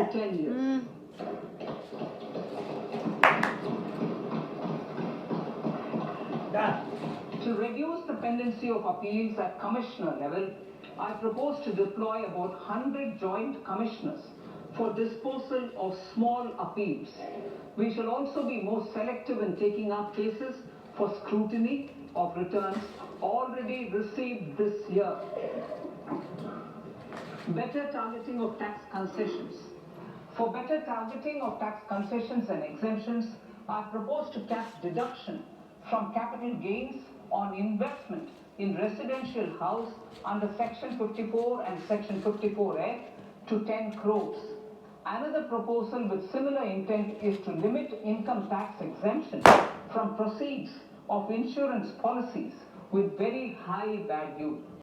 for 10 years. Done. To reduce the pendency of appeals at commissioner level, I propose to deploy about 100 joint commissioners for disposal of small appeals. We shall also be more selective in taking up cases for scrutiny of returns already received this year. Better targeting of tax concessions. For better targeting of tax concessions and exemptions, I propose to cap deduction from capital gains on investment in residential house under Section 54 and Section 54A to 10 crores. Another proposal with similar intent is to limit income tax exemption from proceeds of insurance policies with very high value.